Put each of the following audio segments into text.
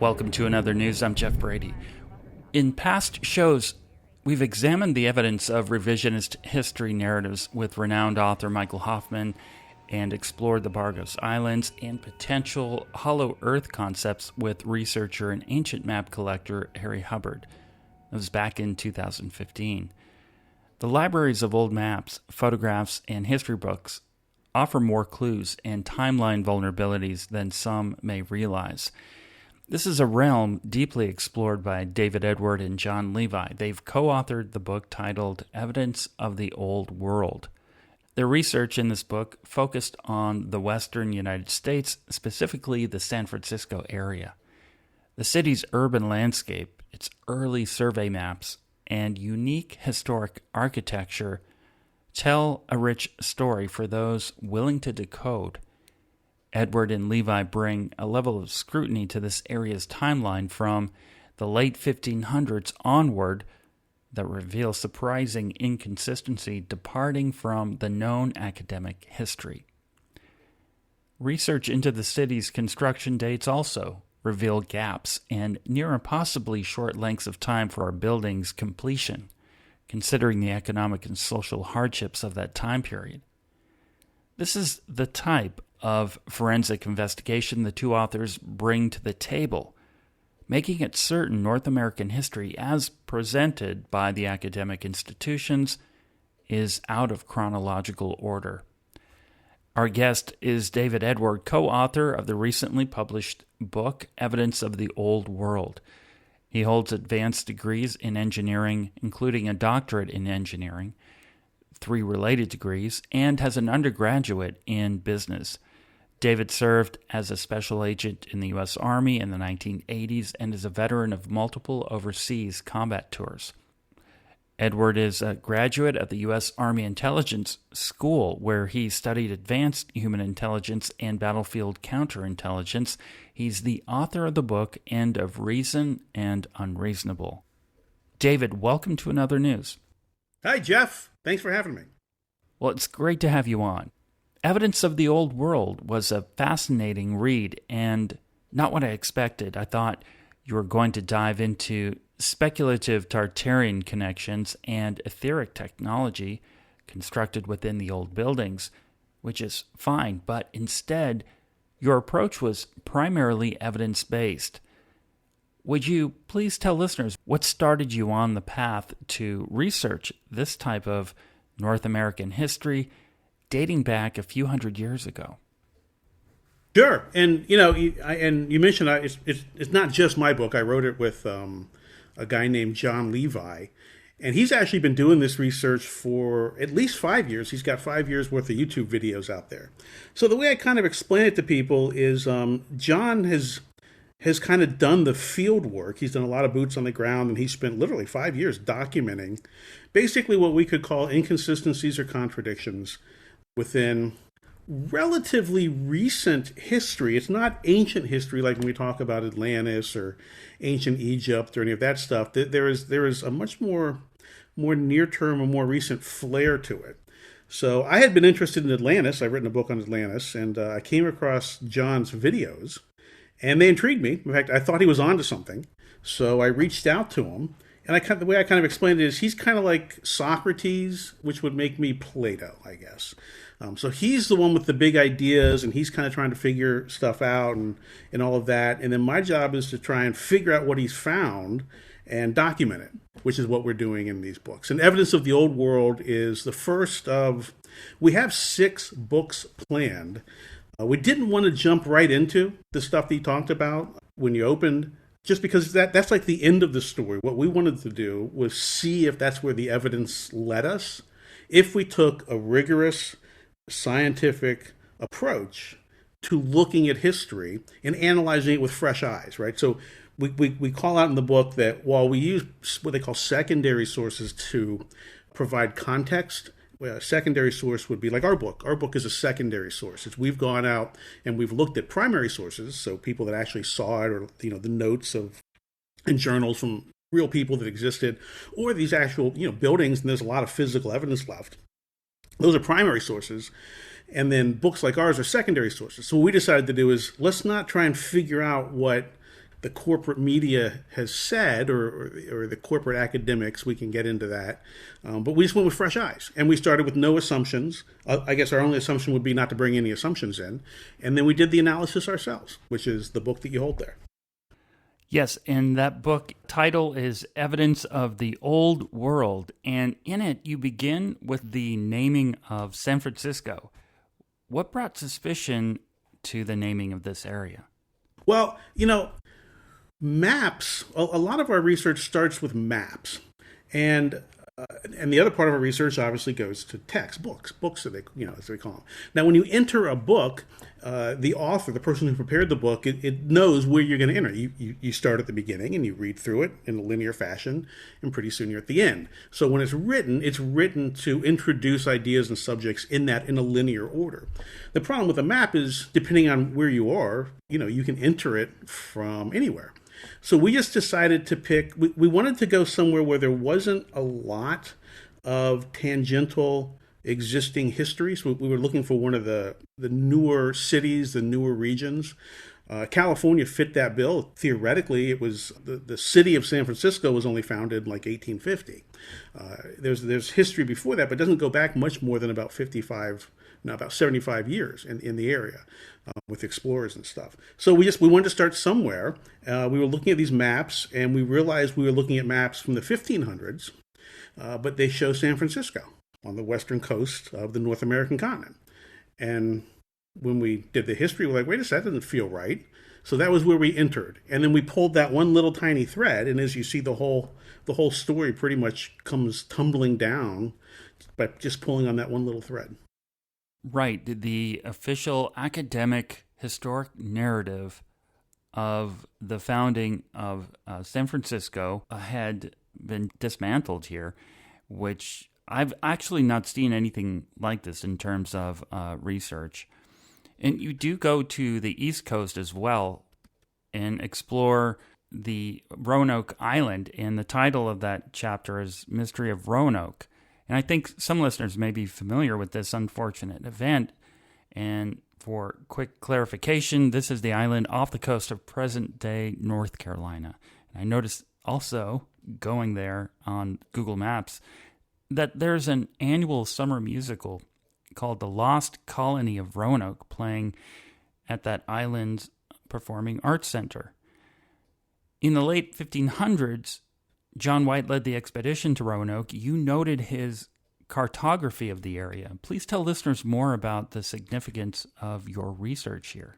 Welcome to Another News. I'm Jeff Brady. In past shows, we've examined the evidence of revisionist history narratives with renowned author Michael Hoffman and explored the Bargos Islands and potential hollow earth concepts with researcher and ancient map collector Harry Hubbard. That was back in 2015. The libraries of old maps, photographs, and history books offer more clues and timeline vulnerabilities than some may realize. This is a realm deeply explored by David Edward and John Levi. They've co-authored the book titled Evidence of the Old World. Their research in this book focused on the western United States, specifically the San Francisco area. The city's urban landscape, its early survey maps, and unique historic architecture tell a rich story for those willing to decode. Edward and Levi bring a level of scrutiny to this area's timeline from the late 1500s onward that reveals surprising inconsistency departing from the known academic history. Research into the city's construction dates also reveal gaps and near impossibly short lengths of time for our building's completion, considering the economic and social hardships of that time period. This is the type of forensic investigation the two authors bring to the table, making it certain North American history, as presented by the academic institutions, is out of chronological order. Our guest is David Edward, co-author of the recently published book, Evidence of the Old World. He holds advanced degrees in engineering, including a doctorate in engineering, 3 related degrees, and has an undergraduate in business. David served as a special agent in the U.S. Army in the 1980s and is a veteran of multiple overseas combat tours. Edward is a graduate of the U.S. Army Intelligence School, where he studied advanced human intelligence and battlefield counterintelligence. He's the author of the book End of Reason and Unreasonable. David, welcome to Another News. Hi, Jeff. Thanks for having me. Well, it's great to have you on. Evidence of the Old World was a fascinating read and not what I expected. I thought you were going to dive into speculative Tartarian connections and etheric technology constructed within the old buildings, which is fine, but instead, your approach was primarily evidence-based. Would you please tell listeners what started you on the path to research this type of North American history dating back a few hundred years ago? Sure, and you mentioned it's not just my book. I wrote it with a guy named John Levi, and he's actually been doing this research for at least 5 years. He's got 5 years worth of YouTube videos out there. So the way I kind of explain it to people is John has kind of done the field work. He's done a lot of boots on the ground, and he spent literally 5 years documenting basically what we could call inconsistencies or contradictions within relatively recent history. It's not ancient history like when we talk about Atlantis or ancient Egypt or any of that stuff. There is a much more near-term or more recent flair to it. So I had been interested in Atlantis. I've written a book on Atlantis, and I came across John's videos, and they intrigued me. In fact, I thought he was onto something. So I reached out to him, and the way I kind of explained it is he's kind of like Socrates, which would make me Plato, I guess. So he's the one with the big ideas, and he's kind of trying to figure stuff out and all of that. And then my job is to try and figure out what he's found and document it, which is what we're doing in these books. And Evidence of the Old World is the first of, we have 6 books planned. We didn't want to jump right into the stuff that he talked about when you opened, just because that's like the end of the story. What we wanted to do was see if that's where the evidence led us. If we took a rigorous scientific approach to looking at history and analyzing it with fresh eyes, right? So we call out in the book that while we use what they call secondary sources to provide context, a secondary source would be like our book. Our book is a secondary source. We've gone out and we've looked at primary sources, so people that actually saw it, or the notes of and journals from real people that existed, or these actual buildings, and there's a lot of physical evidence left. Those are primary sources. And then books like ours are secondary sources. So what we decided to do is let's not try and figure out what the corporate media has said or the corporate academics. We can get into that. But we just went with fresh eyes. And we started with no assumptions. I guess our only assumption would be not to bring any assumptions in. And then we did the analysis ourselves, which is the book that you hold there. Yes, and that book title is Evidence of the Old World. And in it, you begin with the naming of San Francisco. What brought suspicion to the naming of this area? Well, maps, a lot of our research starts with maps. And the other part of our research obviously goes to text, books that as they call them. Now, when you enter a book, the author, the person who prepared the book, it knows where you're going to enter. You start at the beginning and you read through it in a linear fashion, and pretty soon you're at the end. So when it's written to introduce ideas and subjects in a linear order. The problem with a map is, depending on where you are, you can enter it from anywhere. So we just decided to pick, we wanted to go somewhere where there wasn't a lot of tangential existing history. So we were looking for one of the newer cities, the newer regions. California fit that bill. Theoretically, it was the city of San Francisco was only founded in like 1850. There's history before that, but it doesn't go back much more than about 75 years in the area with explorers and stuff. So we wanted to start somewhere. We were looking at these maps, and we realized we were looking at maps from the 1500s, but they show San Francisco on the western coast of the North American continent. And when we did the history, we're like, wait a second, that doesn't feel right. So that was where we entered. And then we pulled that one little tiny thread, and as you see, the whole story pretty much comes tumbling down by just pulling on that one little thread. Right. The official academic historic narrative of the founding of San Francisco had been dismantled here, which I've actually not seen anything like this in terms of research. And you do go to the East Coast as well and explore the Roanoke Island, and the title of that chapter is Mystery of Roanoke. And I think some listeners may be familiar with this unfortunate event. And for quick clarification, this is the island off the coast of present-day North Carolina. And I noticed also, going there on Google Maps, that there's an annual summer musical called The Lost Colony of Roanoke playing at that island's Performing Arts Center. In the late 1500s, John White led the expedition to Roanoke. You noted his cartography of the area. Please tell listeners more about the significance of your research here.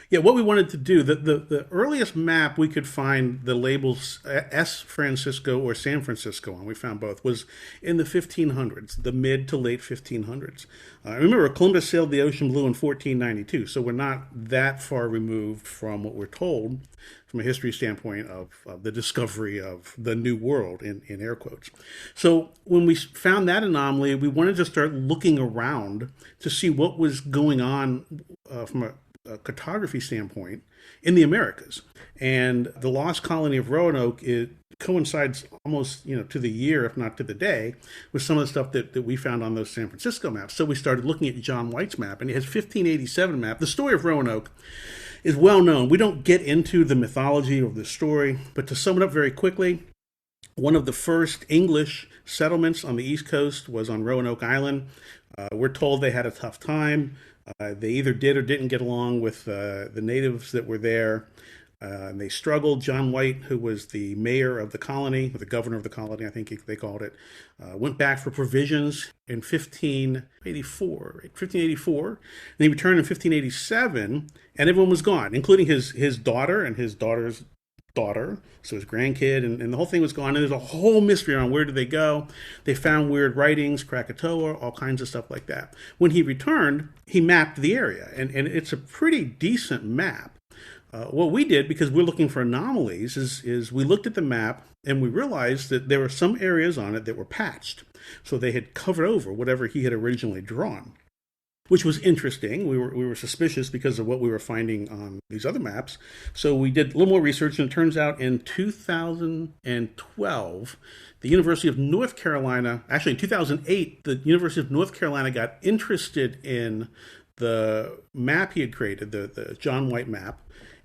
Yeah, what we wanted to do, the earliest map we could find the labels S. Francisco or San Francisco on, we found both, was in the 1500s, the mid to late 1500s. Remember, Columbus sailed the ocean blue in 1492, so we're not that far removed from what we're told from a history standpoint of the discovery of the New World, in air quotes. So when we found that anomaly, we wanted to start looking around to see what was going on from a cartography standpoint in the Americas. And the lost colony of Roanoke, it coincides almost to the year, if not to the day, with some of the stuff that we found on those San Francisco maps. So we started looking at John White's map, and it has 1587 map. The story of Roanoke is well known. We don't get into the mythology of the story, but to sum it up very quickly, one of the first English settlements on the East Coast was on Roanoke Island. We're told they had a tough time. They either did or didn't get along with the natives that were there. And they struggled. John White, who was the mayor of the colony, or the governor of the colony, I think they called it, went back for provisions in 1584. And he returned in 1587, and everyone was gone, including his daughter and his daughter's daughter, so his grandkid, and the whole thing was gone. And there's a whole mystery on where did they go. They found weird writings, Krakatoa, all kinds of stuff like that. When he returned, he mapped the area, and it's a pretty decent map. What we did, because we're looking for anomalies, is we looked at the map and we realized that there were some areas on it that were patched. So they had covered over whatever he had originally drawn. which was interesting. We were suspicious because of what we were finding on these other maps. So we did a little more research, and it turns out in 2012, the University of North Carolina, actually in 2008, the University of North Carolina got interested in the map he had created, the John White map,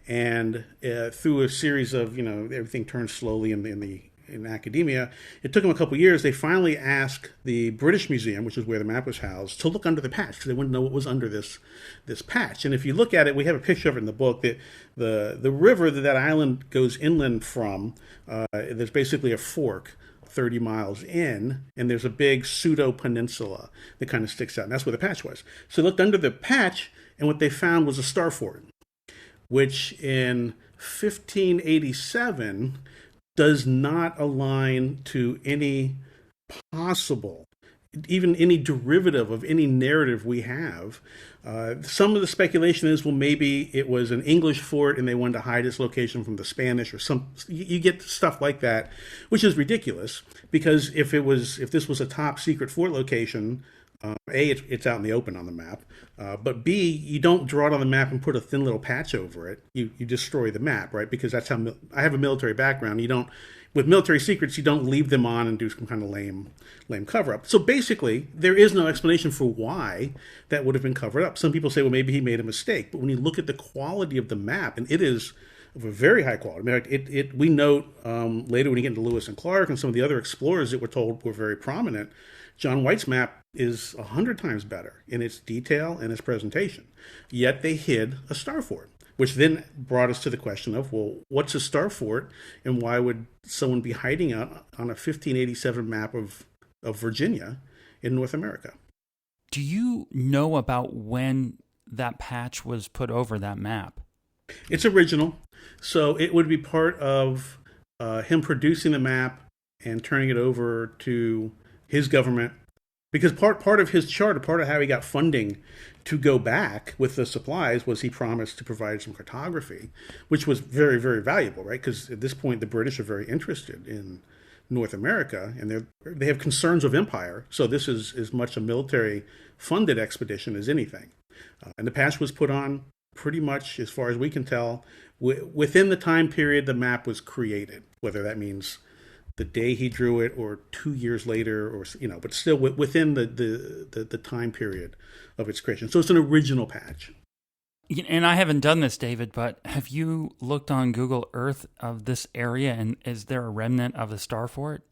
and through a series of, everything turns slowly in academia, it took them a couple of years. They finally asked the British Museum, which is where the map was housed, to look under the patch because they wanted to know what was under this patch. And if you look at it, we have a picture of it in the book. The river that island goes inland from, there's basically a fork 30 miles in, and there's a big pseudo peninsula that kind of sticks out, and that's where the patch was. So they looked under the patch, and what they found was a star fort, which in 1587 does not align to any possible, even any derivative of any narrative we have. Some of the speculation is, well, maybe it was an English fort and they wanted to hide its location from the Spanish, or you get stuff like that, which is ridiculous, because if this was a top secret fort location, A, it's out in the open on the map, but B, you don't draw it on the map and put a thin little patch over it. You destroy the map, right? Because that's how I have a military background. With military secrets, you don't leave them on and do some kind of lame cover-up. So basically, there is no explanation for why that would have been covered up. Some people say, well, maybe he made a mistake. But when you look at the quality of the map, and it is of a very high quality. I mean, we note later when you get into Lewis and Clark and some of the other explorers that we're told were very prominent, John White's map is 100 times better in its detail and its presentation. Yet they hid a star fort, which then brought us to the question of, well, what's a star fort, and why would someone be hiding out on a 1587 map of Virginia in North America? Do you know about when that patch was put over that map? It's original, so it would be part of him producing the map and turning it over to his government, because part of his charter, part of how he got funding to go back with the supplies, was he promised to provide some cartography, which was very, very valuable, right? Because at this point, the British are very interested in North America, and they have concerns of empire. So this is as much a military-funded expedition as anything. And the patch was put on pretty much, as far as we can tell, within the time period the map was created, whether that means the day he drew it or 2 years later, or but still within the time period of its creation. So it's an original patch. And I haven't done this, David, but have you looked on Google Earth of this area, and is there a remnant of the star fort?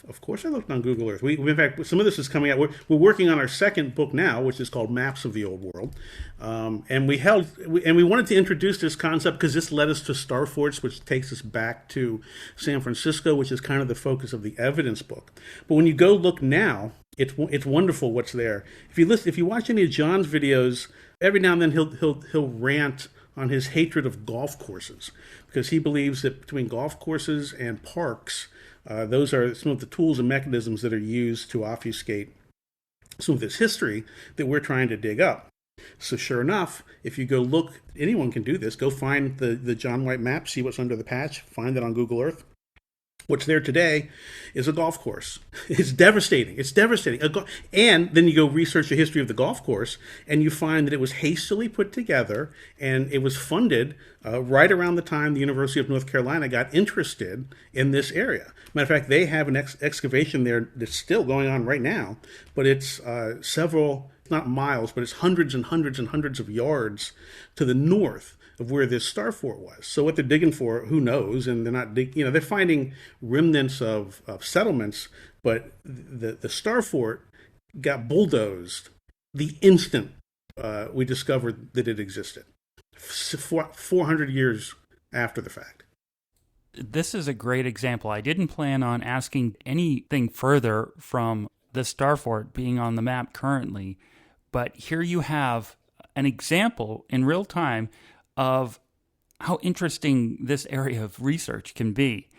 Of course I looked on Google Earth. We in fact, some of this is coming out. We're working on our second book now, which is called Maps of the Old World. And we wanted to introduce this concept because this led us to star forts, which takes us back to San Francisco, which is kind of the focus of the evidence book. But when you go look now, it's wonderful what's there. If you watch any of John's videos, every now and then he'll rant on his hatred of golf courses, because he believes that between golf courses and parks, those are some of the tools and mechanisms that are used to obfuscate some of this history that we're trying to dig up. So sure enough, if you go look, anyone can do this, go find the John White map, see what's under the patch, find it on Google Earth. What's there today is a golf course. It's devastating. And then you go research the history of the golf course, and you find that it was hastily put together, and it was funded right around the time the University of North Carolina got interested in this area. Matter of fact, they have an excavation there that's still going on right now, but it's several, not miles, but it's hundreds and hundreds and hundreds of yards to the north of where this star fort was. So what they're digging for, who knows? And they're not they're finding remnants of settlements, but the star fort got bulldozed the instant we discovered that it existed, 400 years after the fact. This is a great example. I didn't plan on asking anything further from the star fort being on the map currently, but here you have an example in real time of how interesting this area of research can be.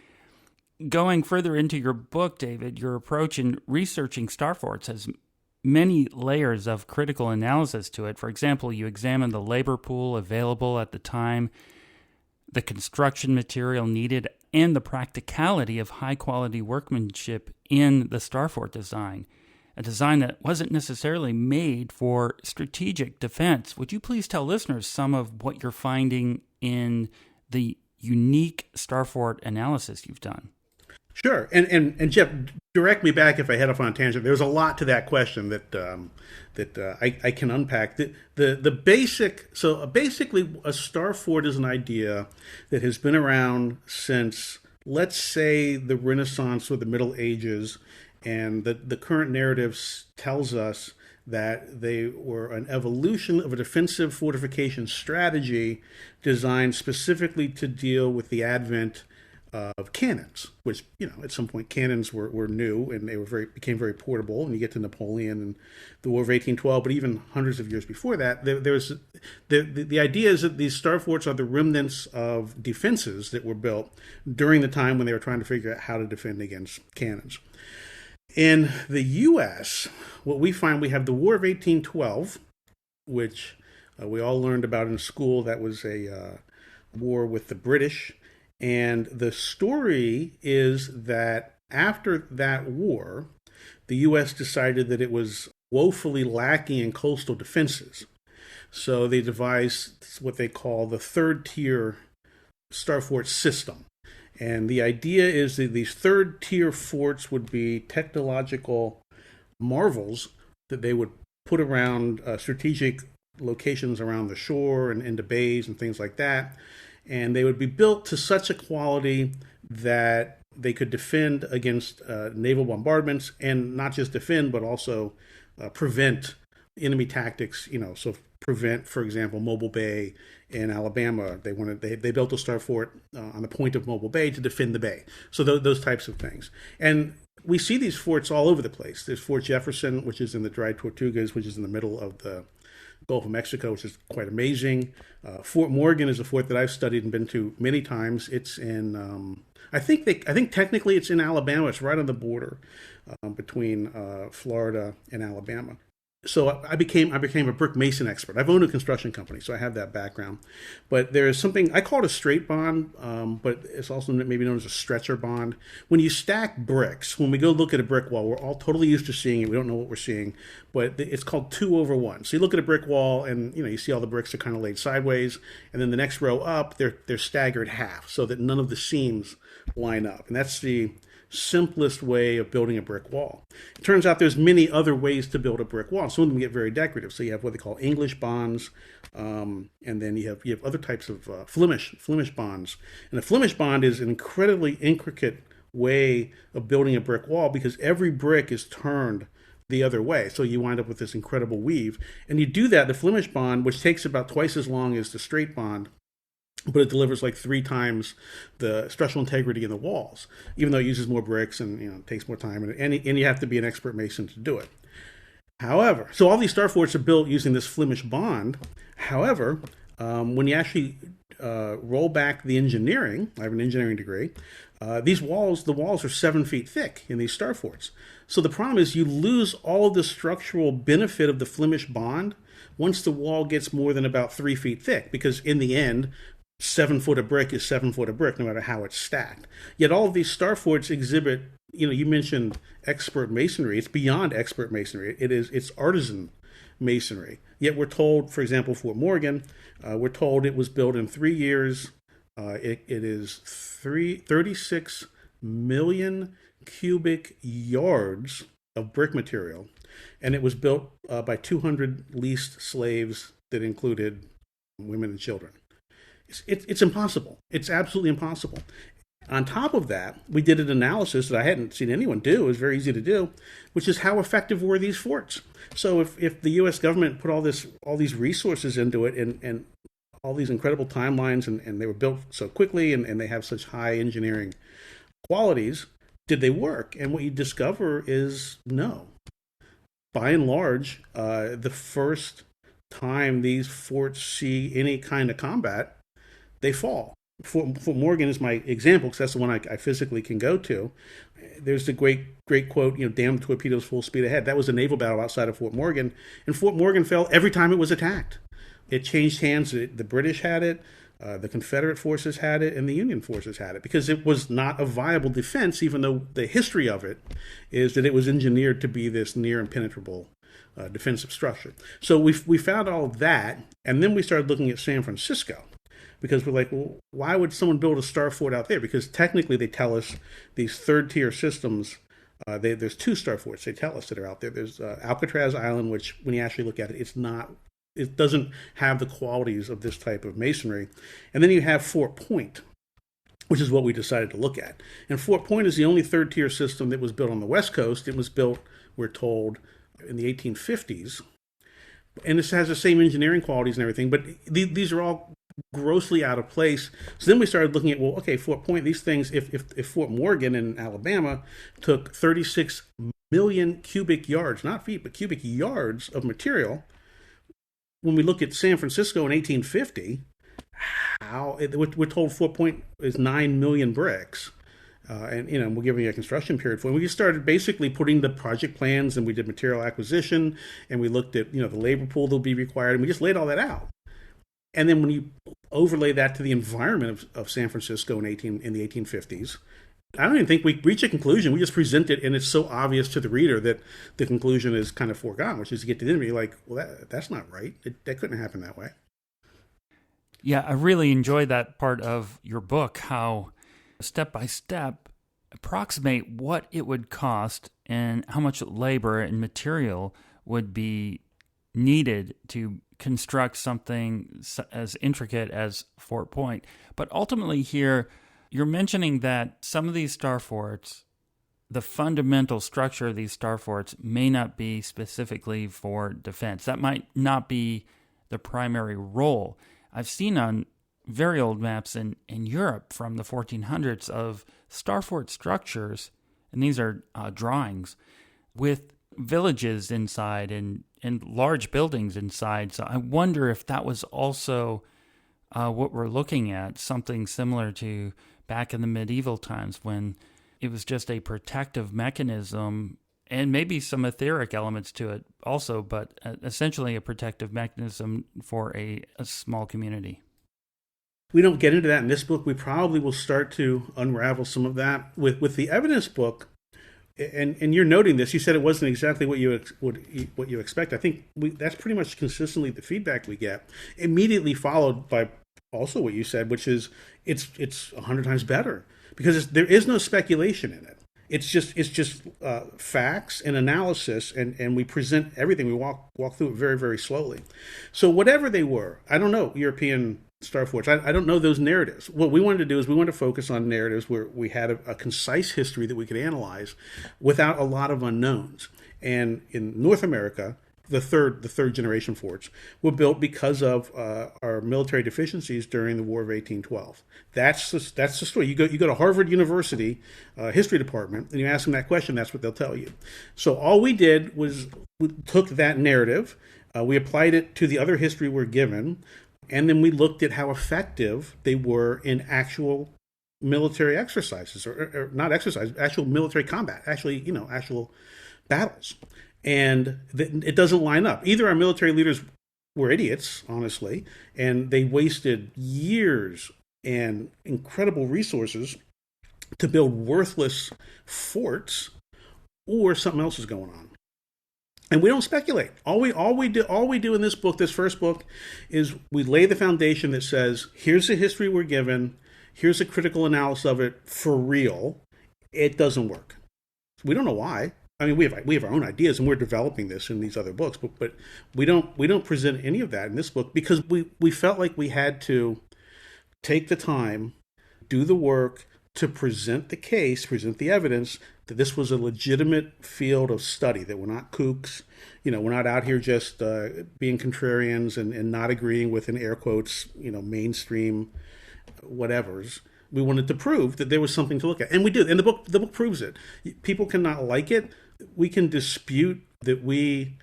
Going further into your book, David, your approach in researching star forts has many layers of critical analysis to it. For example, you examine the labor pool available at the time, the construction material needed, and the practicality of high-quality workmanship in the star fort design. a design that wasn't necessarily made for strategic defense. Would you please tell listeners some of what you're finding in the unique star fort analysis you've done? Sure. And Jeff, direct me back if I head off on a tangent. There's a lot to that question that I can unpack. The basic, so basically a star fort is an idea that has been around since, let's say, the Renaissance or the Middle Ages, and the current narrative tells us that they were an evolution of a defensive fortification strategy designed specifically to deal with the advent of cannons, which, at some point cannons were new, and they became very portable, and you get to Napoleon and the War of 1812, but even hundreds of years before that, there's the idea is that these star forts are the remnants of defenses that were built during the time when they were trying to figure out how to defend against cannons. In the U.S., what we find, we have the War of 1812, which we all learned about in school. That was a war with the British. And the story is that after that war, the U.S. decided that it was woefully lacking in coastal defenses. So they devised what they call the third-tier star fort system. And the idea is that these third-tier forts would be technological marvels that they would put around strategic locations around the shore and into bays and things like that. And they would be built to such a quality that they could defend against naval bombardments, and not just defend, but also prevent enemy tactics. So prevent, for example, Mobile Bay in Alabama. They built a star fort on the point of Mobile Bay to defend the bay. So those types of things. And we see these forts all over the place. There's Fort Jefferson, which is in the Dry Tortugas, which is in the middle of the Gulf of Mexico, which is quite amazing. Fort Morgan is a fort that I've studied and been to many times. It's in, I think technically it's in Alabama. It's right on the border between Florida and Alabama. So I became a brick mason expert. I've owned a construction company, so I have that background. But there is something, I call it a straight bond, but it's also maybe known as a stretcher bond. When you stack bricks, when we go look at a brick wall, we're all totally used to seeing it. We don't know what we're seeing, but it's called 2/1. So you look at a brick wall, and you see all the bricks are kind of laid sideways, and then the next row up, they're staggered half, so that none of the seams line up. And that's the simplest way of building a brick wall. It turns out there's many other ways to build a brick wall. Some of them get very decorative. So you have what they call English bonds, and then you have other types of Flemish bonds. And a Flemish bond is an incredibly intricate way of building a brick wall, because every brick is turned the other way. So you wind up with this incredible weave. And you do that, the Flemish bond, which takes about twice as long as the straight bond, but it delivers like 3 times the structural integrity in the walls, even though it uses more bricks and it takes more time, and you have to be an expert mason to do it. However, so all these star forts are built using this Flemish bond. However, when you actually roll back the engineering, I have an engineering degree, the walls are 7 feet thick in these star forts. So the problem is you lose all of the structural benefit of the Flemish bond once the wall gets more than about 3 feet thick, because in the end, 7 foot of brick is 7 foot of brick, no matter how it's stacked. Yet all of these star forts exhibit, you mentioned expert masonry. It's beyond expert masonry. It's artisan masonry. Yet we're told, for example, Fort Morgan, we're told it was built in 3 years. It is 36 million cubic yards of brick material, and it was built by 200 leased slaves that included women and children. It's impossible. It's absolutely impossible. On top of that, we did an analysis that I hadn't seen anyone do. It was very easy to do, which is how effective were these forts? So if the U.S. government put all these resources into it and all these incredible timelines, and they were built so quickly, and they have such high engineering qualities, did they work? And what you discover is no. By and large, the first time these forts see any kind of combat, they fall. Fort Morgan is my example, because that's the one I physically can go to. There's the great quote, damn torpedoes full speed ahead. That was a naval battle outside of Fort Morgan, and Fort Morgan fell every time it was attacked. It changed hands. The British had it. The Confederate forces had it, and the Union forces had it, because it was not a viable defense, even though the history of it is that it was engineered to be this near impenetrable defensive structure. So we found all of that, and then we started looking at San Francisco, because we're like, well, why would someone build a star fort out there? Because technically they tell us these third-tier systems, there's 2 star forts they tell us that are out there. There's Alcatraz Island, which when you actually look at it, it doesn't have the qualities of this type of masonry. And then you have Fort Point, which is what we decided to look at. And Fort Point is the only third-tier system that was built on the West Coast. It was built, we're told, in the 1850s. And this has the same engineering qualities and everything, but these are all grossly out of place. So then we started looking at, well, okay, Fort Point, these things, if Fort Morgan in Alabama took 36 million cubic yards, not feet, but cubic yards of material, when we look at San Francisco in 1850, we're told Fort Point is 9 million bricks. And we're giving a construction period for it. We just started basically putting the project plans, and we did material acquisition, and we looked at the labor pool that will be required, and we just laid all that out. And then when you overlay that to the environment of San Francisco in the 1850s, I don't even think we reach a conclusion. We just present it, and it's so obvious to the reader that the conclusion is kind of foregone, which is to get to the end and be like, well, that's not right. That couldn't happen that way. Yeah, I really enjoy that part of your book, how step by step approximate what it would cost and how much labor and material would be needed to construct something as intricate as Fort Point. But ultimately here, you're mentioning that some of these star forts, the fundamental structure of these star forts may not be specifically for defense. That might not be the primary role. I've seen on very old maps in Europe from the 1400s of star fort structures, and these are drawings, with villages inside and large buildings inside. So I wonder if that was also what we're looking at, something similar to back in the medieval times when it was just a protective mechanism, and maybe some etheric elements to it also, but essentially a protective mechanism for a small community. We don't get into that in this book. We probably will start to unravel some of that with the evidence book. And you're noting this. You said it wasn't exactly what you expect. I think that's pretty much consistently the feedback we get. Immediately followed by also what you said, which is it's 100 times better because there is no speculation in it. It's just facts and analysis, and we present everything. We walk through it very, very slowly. So whatever they were, I don't know, European star forts, I don't know those narratives. What we wanted to do is we wanted to focus on narratives where we had a concise history that we could analyze without a lot of unknowns. And in North America, the third generation forts were built because of our military deficiencies during the War of 1812. That's the story. You go to Harvard University history department and you ask them that question. That's what they'll tell you. So all we did was we took that narrative, we applied it to the other history we're given, and then we looked at how effective they were in actual military exercises, or not exercise, actual military combat, actual battles. And it doesn't line up. Either our military leaders were idiots, honestly, and they wasted years and incredible resources to build worthless forts, or something else is going on. And we don't speculate. All we do in this book, this first book, is we lay the foundation that says, here's the history we're given, here's a critical analysis of it for real. It doesn't work. We don't know why. I mean, we have our own ideas, and we're developing this in these other books, but we don't present any of that in this book because we felt like we had to take the time, do the work to present the case, present the evidence that this was a legitimate field of study, that we're not kooks, we're not out here just being contrarians and not agreeing with, in air quotes, mainstream whatevers. We wanted to prove that there was something to look at, and we do. And the book proves it. People cannot like it. We can dispute that we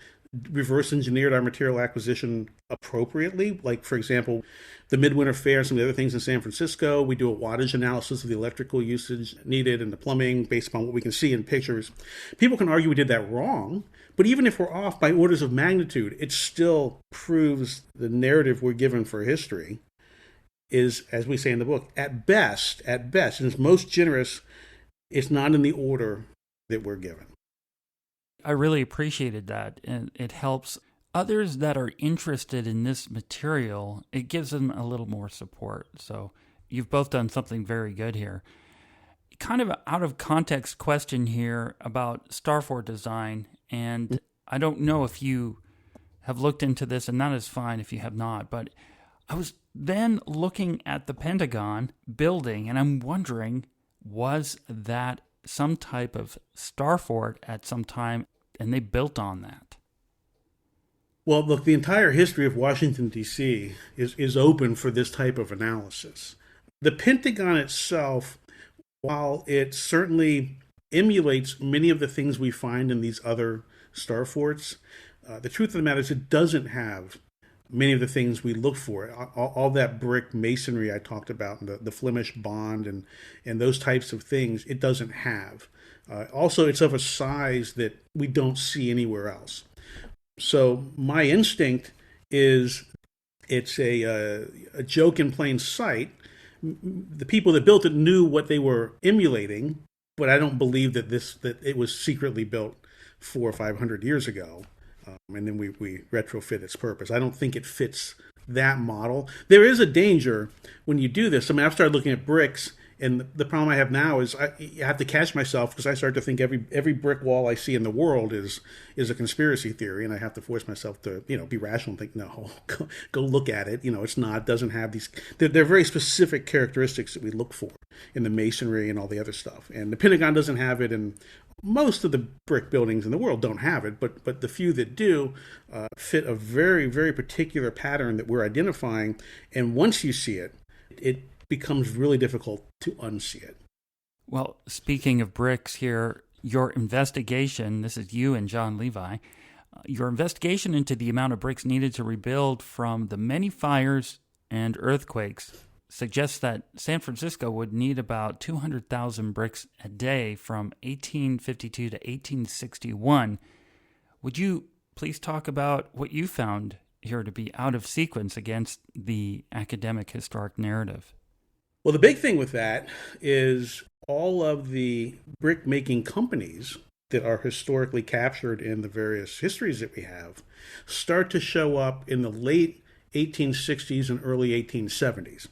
reverse engineered our material acquisition appropriately. Like, for example, the Midwinter Fair, some of the other things in San Francisco, we do a wattage analysis of the electrical usage needed and the plumbing based upon what we can see in pictures. People can argue we did that wrong, but even if we're off by orders of magnitude, it still proves the narrative we're given for history is, as we say in the book, at best, and it's most generous, it's not in the order that we're given. I really appreciated that, and it helps others that are interested in this material. It gives them a little more support. So you've both done something very good here. Kind of an out of context question here about starfort design, and I don't know if you have looked into this, and that is fine if you have not, but I was then looking at the Pentagon building, and I'm wondering, was that some type of starfort at some time, and they built on that? Well, look, the entire history of Washington, D.C. is open for this type of analysis. The Pentagon itself, while it certainly emulates many of the things we find in these other starforts, the truth of the matter is it doesn't have many of the things we look for. All that brick masonry I talked about, and the Flemish bond and those types of things, it doesn't have. Also, it's of a size that we don't see anywhere else. So my instinct is it's a joke in plain sight. The people that built it knew what they were emulating, but I don't believe that it was secretly built 400 or 500 years ago, and then we retrofit its purpose. I don't think it fits that model. There is a danger when you do this. I mean, I've started looking at bricks, and the problem I have now is I have to catch myself because I start to think every brick wall I see in the world is a conspiracy theory, and I have to force myself to be rational and think, no, go look at it. It's not. It doesn't have these. They're very specific characteristics that we look for in the masonry and all the other stuff. And the Pentagon doesn't have it, and most of the brick buildings in the world don't have it, but the few that do fit a very, very particular pattern that we're identifying. And once you see it, it becomes really difficult to unsee it. Well, speaking of bricks here, your investigation, this is you and John Levi, your investigation into the amount of bricks needed to rebuild from the many fires and earthquakes suggests that San Francisco would need about 200,000 bricks a day from 1852 to 1861. Would you please talk about what you found here to be out of sequence against the academic historic narrative? Well, the big thing with that is all of the brick-making companies that are historically captured in the various histories that we have start to show up in the late 1860s and early 1870s.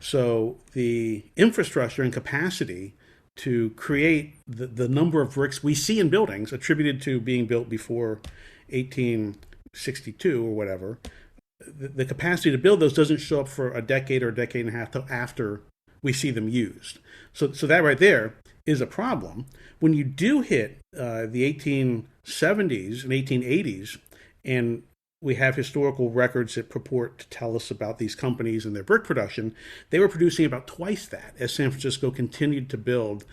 So the infrastructure and capacity to create the number of bricks we see in buildings attributed to being built before 1862 or whatever, the capacity to build those doesn't show up for a decade or a decade and a half till after we see them used. So that right there is a problem. When you do hit the 1870s and 1880s, and we have historical records that purport to tell us about these companies and their brick production, they were producing about twice that as San Francisco continued to build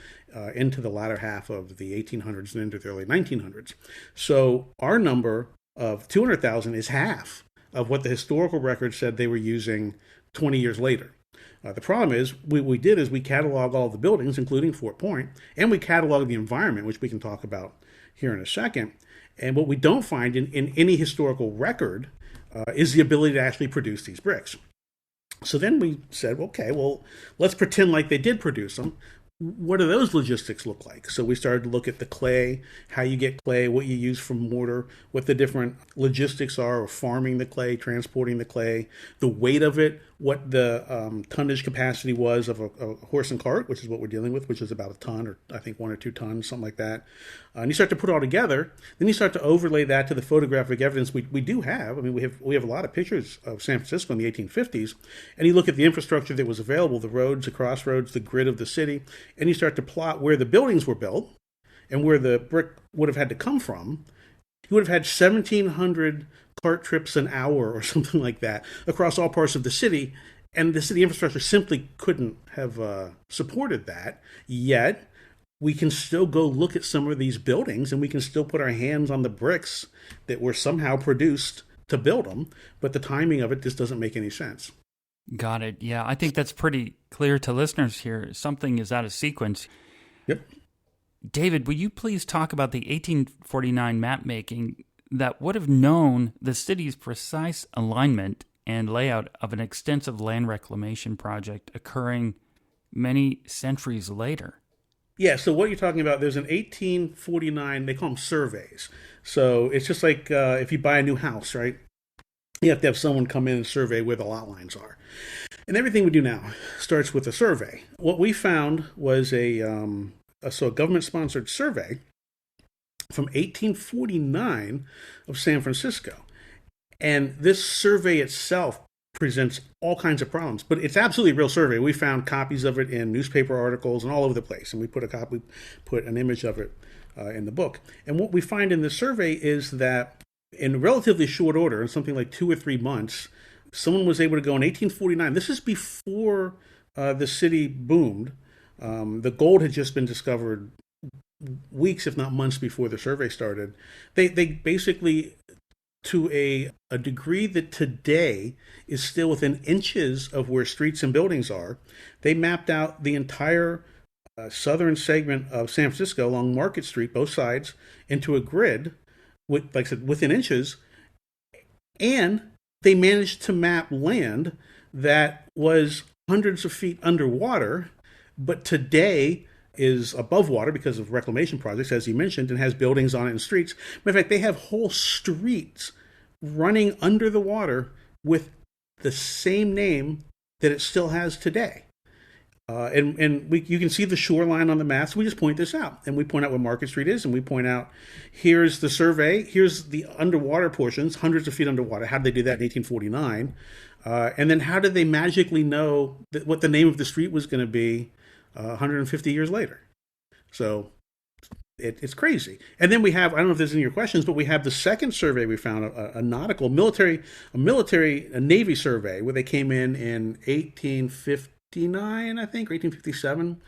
into the latter half of the 1800s and into the early 1900s. So our number of 200,000 is half of what the historical record said they were using 20 years later. The problem is, what we did is we cataloged all the buildings, including Fort Point, and we cataloged the environment, which we can talk about here in a second. And what we don't find in any historical record is the ability to actually produce these bricks. So then we said, okay, well, let's pretend like they did produce them. What do those logistics look like? So we started to look at the clay, how you get clay, what you use for mortar, what the different logistics are of farming the clay, transporting the clay, the weight of it, what the tonnage capacity was of a horse and cart, which is what we're dealing with, which is about a ton, or I think 1 or 2 tons, something like that. And you start to put it all together. Then you start to overlay that to the photographic evidence we do have. I mean, we have a lot of pictures of San Francisco in the 1850s, and you look at the infrastructure that was available, the roads, the crossroads, the grid of the city, and you start to plot where the buildings were built and where the brick would have had to come from. You would have had 1,700 cart trips an hour or something like that across all parts of the city, and the city infrastructure simply couldn't have supported that. Yet we can still go look at some of these buildings, and we can still put our hands on the bricks that were somehow produced to build them, but the timing of it just doesn't make any sense. Got it. Yeah, I think that's pretty clear to listeners here. Something is out of sequence. Yep. David, will you please talk about the 1849 map making that would have known the city's precise alignment and layout of an extensive land reclamation project occurring many centuries later. Yeah, so what you're talking about, there's an 1849, they call them surveys. So it's just like if you buy a new house, right? You have to have someone come in and survey where the lot lines are. And everything we do now starts with a survey. What we found was a government-sponsored survey from 1849 of San Francisco. And this survey itself presents all kinds of problems, but it's absolutely a real survey. We found copies of it in newspaper articles and all over the place, and we put an image of it in the book. And what we find in the survey is that in relatively short order, in something like 2 or 3 months, someone was able to go in 1849. This is before the city boomed. The gold had just been discovered weeks, if not months, before the survey started. They basically, to a degree that today is still within inches of where streets and buildings are, they mapped out the entire southern segment of San Francisco along Market Street, both sides, into a grid, with, like I said, within inches, and they managed to map land that was hundreds of feet underwater, but today is above water because of reclamation projects, as you mentioned, and has buildings on it and streets. Matter of fact, they have whole streets running under the water with the same name that it still has today. You can see the shoreline on the maps. We just point this out, and we point out where Market Street is, and we point out, here's the survey, here's the underwater portions, hundreds of feet underwater. How did they do that in 1849? And then how did they magically know what the name of the street was going to be 150 years later? So it's crazy. And then we have, I don't know if there's any of your questions, but we have the second survey we found, a nautical, a Navy survey, where they came in 1859, I think, or 1857.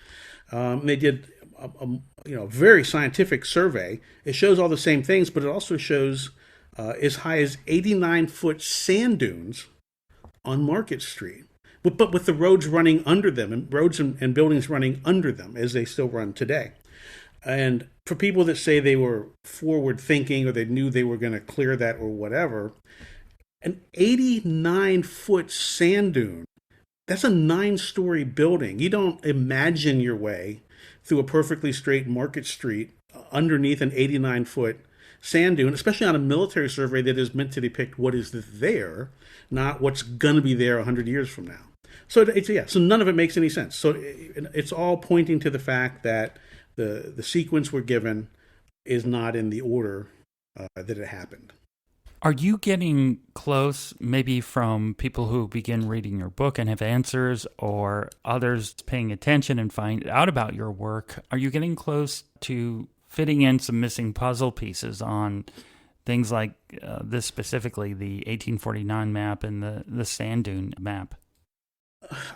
They did a very scientific survey. It shows all the same things, but it also shows as high as 89-foot sand dunes on Market Street, but with the roads running under them, and roads and buildings running under them, as they still run today. And for people that say they were forward thinking, or they knew they were going to clear that or whatever, an 89-foot sand dune, that's a 9-story building. You don't imagine your way through a perfectly straight Market Street underneath an 89-foot sand dune, especially on a military survey that is meant to depict what is there, not what's going to be there 100 years from now. So so none of it makes any sense. So it's all pointing to the fact that the sequence we're given is not in the order that it happened. Are you getting close, maybe from people who begin reading your book and have answers, or others paying attention and find out about your work? Are you getting close to fitting in some missing puzzle pieces on things like this, specifically the 1849 map and the sand dune map?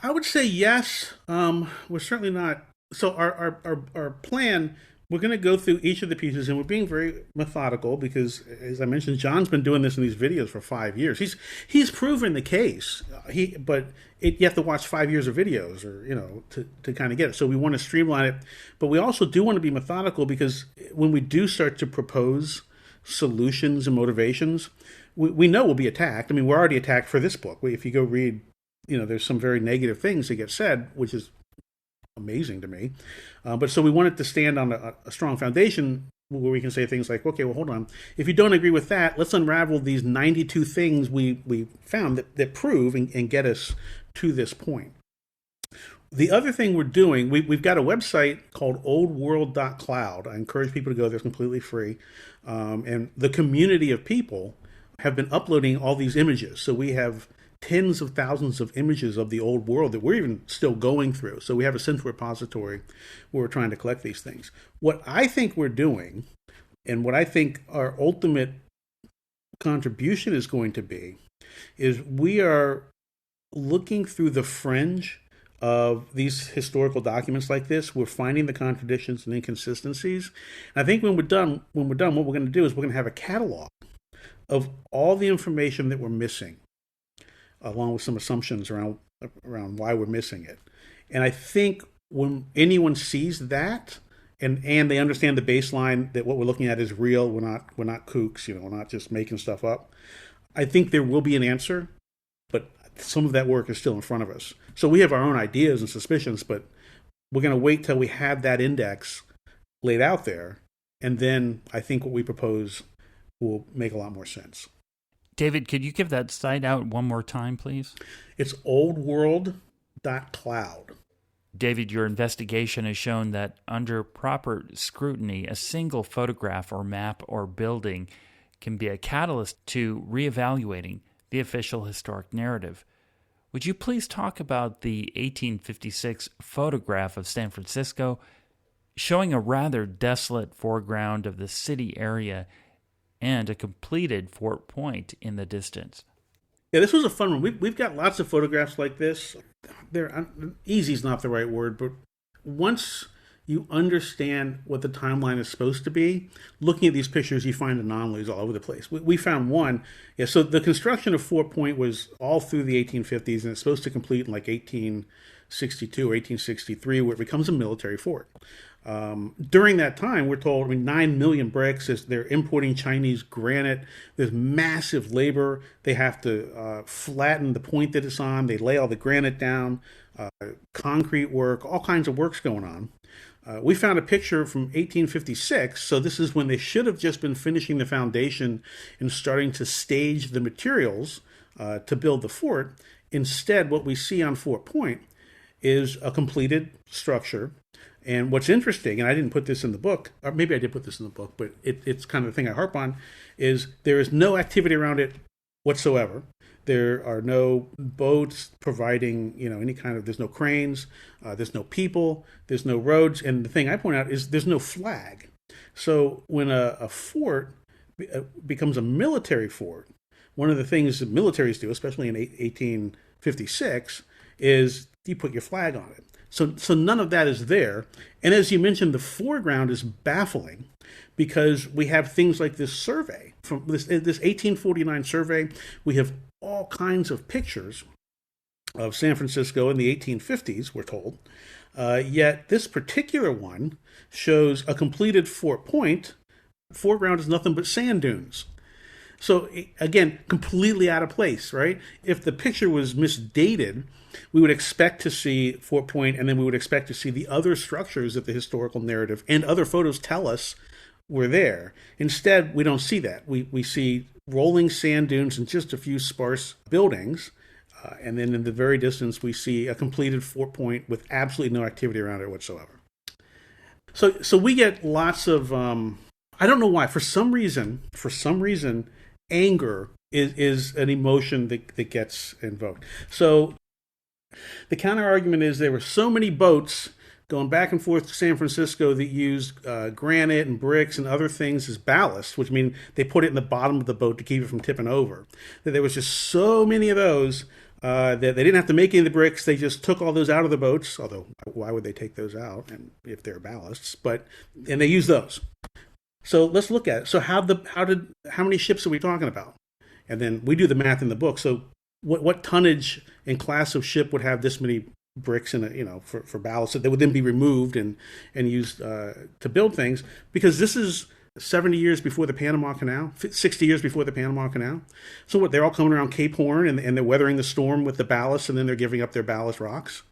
I would say yes. We're certainly not. So our plan, we're going to go through each of the pieces, and we're being very methodical because, as I mentioned, John's been doing this in these videos for 5 years. He's proven the case. You have to watch 5 years of videos, or to kind of get it. So we want to streamline it, but we also do want to be methodical, because when we do start to propose solutions and motivations, we know we'll be attacked. I mean, we're already attacked for this book. If you go read, there's some very negative things that get said, which is amazing to me. But so we want it to stand on a strong foundation where we can say things like, okay, well, hold on. If you don't agree with that, let's unravel these 92 things we found that prove and get us to this point. The other thing we're doing, we've got a website called oldworld.cloud. I encourage people to go there. It's completely free. And the community of people have been uploading all these images. So we have tens of thousands of images of the old world that we're even still going through. So we have a central repository where we're trying to collect these things. What I think we're doing, and what I think our ultimate contribution is going to be, is we are looking through the fringe of these historical documents like this. We're finding the contradictions and inconsistencies. And I think when we're done, what we're going to do is we're going to have a catalog of all the information that we're missing, along with some assumptions around why we're missing it. And I think when anyone sees that, and they understand the baseline that what we're looking at is real, we're not kooks, we're not just making stuff up, I think there will be an answer. But some of that work is still in front of us. So we have our own ideas and suspicions, but we're going to wait till we have that index laid out there. And then I think what we propose will make a lot more sense. David, could you give that site out one more time, please? It's oldworld.cloud. David, your investigation has shown that under proper scrutiny, a single photograph or map or building can be a catalyst to reevaluating the official historic narrative. Would you please talk about the 1856 photograph of San Francisco showing a rather desolate foreground of the city area and a completed Fort Point in the distance? Yeah, this was a fun one. We've got lots of photographs like this. Easy is not the right word, but once you understand what the timeline is supposed to be, looking at these pictures, you find anomalies all over the place. We found one. Yeah, so the construction of Fort Point was all through the 1850s, and it's supposed to complete in like 1862 or 1863, where it becomes a military fort. During that time, we're told 9 million bricks. They're importing Chinese granite. There's massive labor. They have to flatten the point that it's on. They lay all the granite down, concrete work, all kinds of works going on. We found a picture from 1856, so this is when they should have just been finishing the foundation and starting to stage the materials to build the fort. Instead, what we see on Fort Point is a completed structure. And what's interesting, and I didn't put this in the book, or maybe I did put this in the book, but it's kind of the thing I harp on, is there is no activity around it whatsoever. There are no boats providing, any kind of, there's no cranes, there's no people, there's no roads. And the thing I point out is there's no flag. So when a fort becomes a military fort, one of the things that militaries do, especially in 1856, is you put your flag on it. So none of that is there. And as you mentioned, the foreground is baffling because we have things like this survey. From this 1849 survey, we have all kinds of pictures of San Francisco in the 1850s, we're told. Yet this particular one shows a completed Fort Point. Foreground is nothing but sand dunes. So again, completely out of place, right? If the picture was misdated, we would expect to see Fort Point, and then we would expect to see the other structures that the historical narrative and other photos tell us were there. Instead, we don't see that. We see rolling sand dunes and just a few sparse buildings. And then in the very distance, we see a completed Fort Point with absolutely no activity around it whatsoever. So we get lots of, I don't know why, for some reason, anger is an emotion that gets invoked. So the counter argument is there were so many boats going back and forth to San Francisco that used granite and bricks and other things as ballast, which means they put it in the bottom of the boat to keep it from tipping over. That there was just so many of those that they didn't have to make any of the bricks. They just took all those out of the boats, although why would they take those out and if they're ballasts? And they used those. So let's look at it. So how many ships are we talking about? And then we do the math in the book. So what tonnage and class of ship would have this many bricks in it, for ballast that would then be removed and used to build things? Because this is 70 years before the Panama Canal, 60 years before the Panama Canal. So what, they're all coming around Cape Horn and they're weathering the storm with the ballast, and then they're giving up their ballast rocks.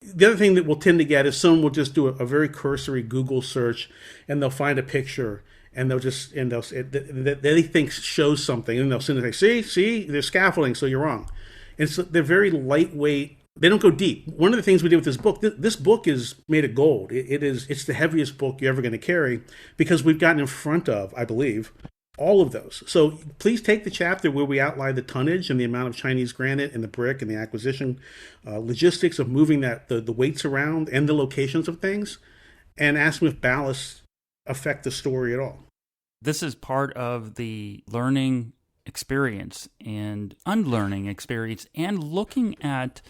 The other thing that we'll tend to get is someone will just do a very cursory Google search, and they'll find a picture, and they think shows something, and they'll send it, see, there's scaffolding, so you're wrong. And so they're very lightweight. They don't go deep. One of the things we did with this book is made of gold. It's the heaviest book you're ever going to carry because we've gotten in front of, I believe, all of those. So please take the chapter where we outline the tonnage and the amount of Chinese granite and the brick and the acquisition, logistics of moving the weights around and the locations of things, and ask them if ballasts affect the story at all. This is part of the learning experience and unlearning experience, and looking at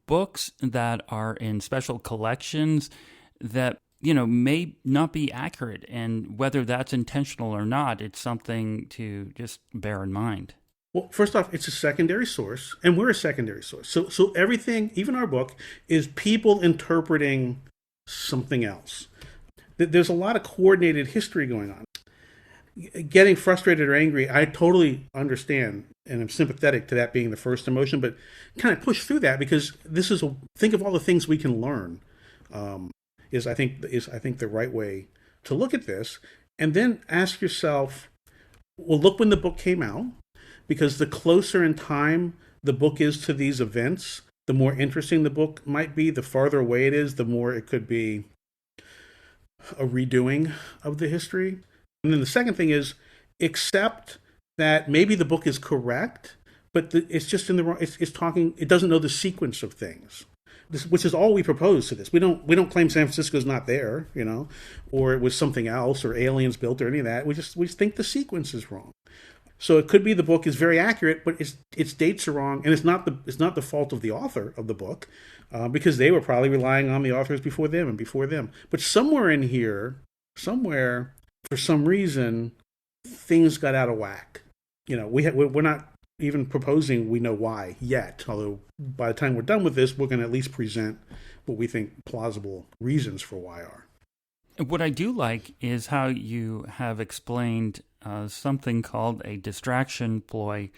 books that are in special collections that may not be accurate, and whether that's intentional or not, it's something to just bear in mind. Well, first off, it's a secondary source, and we're a secondary source. So everything, even our book, is people interpreting something else. There's a lot of coordinated history going on. Getting frustrated or angry, I totally understand. and I'm sympathetic to that being the first emotion, but kind of push through that because think of all the things we can learn. Is I think the right way to look at this, and then ask yourself, well, look when the book came out, because the closer in time the book is to these events, the more interesting the book might be. The farther away it is, the more it could be a redoing of the history. And then the second thing is accept that maybe the book is correct, but it's just in the wrong. It doesn't know the sequence of things, which is all we propose to this. We don't claim San Francisco's not there, or it was something else, or aliens built, or any of that. We just think the sequence is wrong. So it could be the book is very accurate, but its dates are wrong, and it's not the fault of the author of the book, because they were probably relying on the authors before them and before them. But somewhere in here, for some reason, things got out of whack. We're not even proposing we know why yet. Although by the time we're done with this, we're going to at least present what we think plausible reasons for why are. What I do like is how you have explained something called a distraction ploy,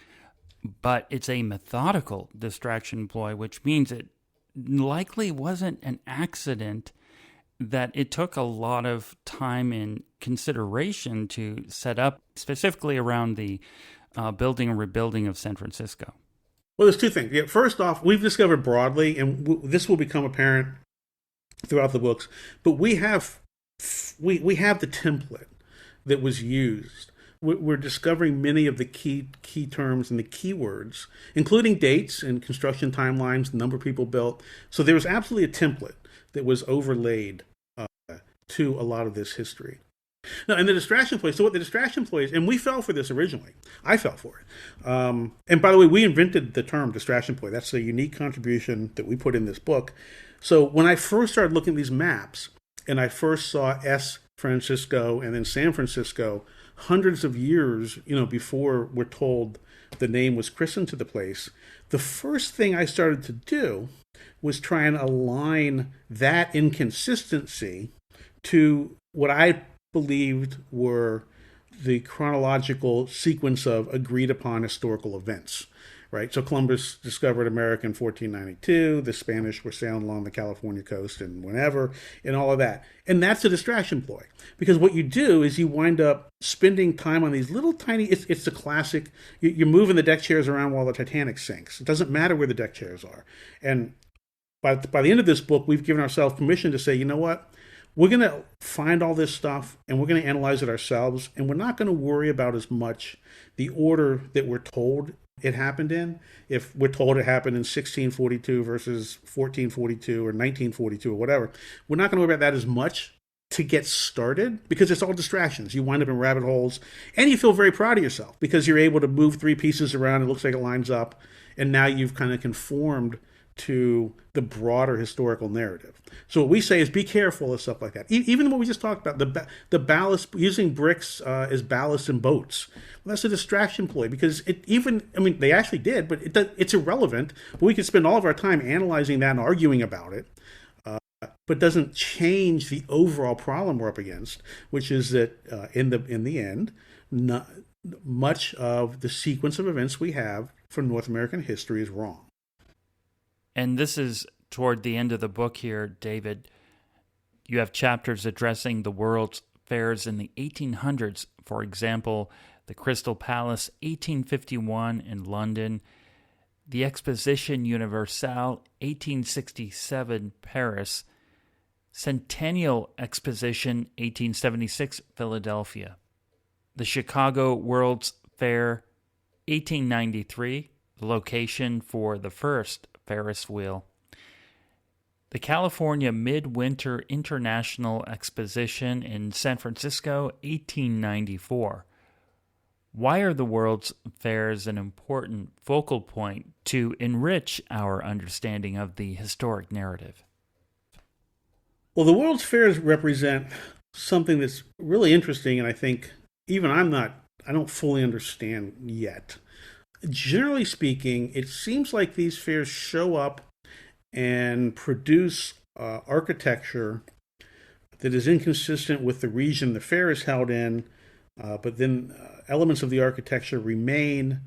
but it's a methodical distraction ploy, which means it likely wasn't an accident, that it took a lot of time and consideration to set up, specifically around the building and rebuilding of San Francisco. Well, there's two things. Yeah, first off, we've discovered broadly, and this will become apparent throughout the books, but we have the template that was used. We're discovering many of the key terms and the keywords, including dates and construction timelines, the number of people built. So there was absolutely a template that was overlaid to a lot of this history. Now, and the distraction ploy, so what the distraction ploy is, and we fell for this originally. I fell for it. And by the way, we invented the term distraction ploy. That's a unique contribution that we put in this book. So when I first started looking at these maps, and I first saw S. Francisco and then San Francisco, hundreds of years, before we're told the name was christened to the place, the first thing I started to do was try and align that inconsistency to what I believed were the chronological sequence of agreed upon historical events. Right, so Columbus discovered America in 1492. The Spanish were sailing along the California coast and whenever, and all of that. And that's a distraction ploy, because what you do is you wind up spending time on these little tiny. It's the classic. You're moving the deck chairs around while the Titanic sinks. It doesn't matter where the deck chairs are. And by the end of this book, we've given ourselves permission to say, you know what? We're going to find all this stuff and we're going to analyze it ourselves, and we're not going to worry about as much the order that we're told it happened in. If we're told it happened in 1642 versus 1442 or 1942 or whatever, we're not going to worry about that as much to get started, because it's all distractions. You wind up in rabbit holes, and you feel very proud of yourself because you're able to move three pieces around. It looks like it lines up, and now you've kind of conformed to the broader historical narrative. So what we say is be careful of stuff like that. Even what we just talked about, the ballast, using bricks as ballast in boats. Well, that's a distraction ploy, because they actually did, but it's irrelevant. But we could spend all of our time analyzing that and arguing about it, but doesn't change the overall problem we're up against, which is that in the end, not much of the sequence of events we have for North American history is wrong. And this is toward the end of the book here, David. You have chapters addressing the world's fairs in the 1800s. For example, the Crystal Palace, 1851 in London, the Exposition Universelle, 1867, Paris, Centennial Exposition, 1876, Philadelphia, the Chicago World's Fair, 1893, the location for the first Ferris wheel, the California Midwinter International Exposition in San Francisco, 1894. Why are the World's Fairs an important focal point to enrich our understanding of the historic narrative? Well, the World's Fairs represent something that's really interesting, and I think even I don't fully understand yet. Generally speaking, it seems like these fairs show up and produce architecture that is inconsistent with the region the fair is held in, but then elements of the architecture remain,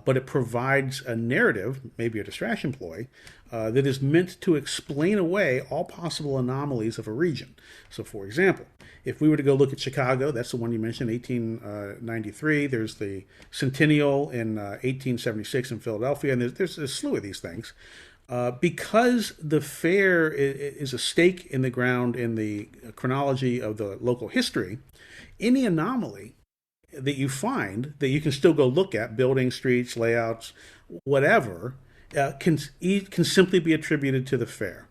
but it provides a narrative, maybe a distraction ploy, that is meant to explain away all possible anomalies of a region. So, for example, if we were to go look at Chicago, that's the one you mentioned, 1893. There's the Centennial in 1876 in Philadelphia, and there's a slew of these things. Because the fair is a stake in the ground in the chronology of the local history, any anomaly that you find that you can still go look at, buildings, streets, layouts, whatever, can simply be attributed to the fair.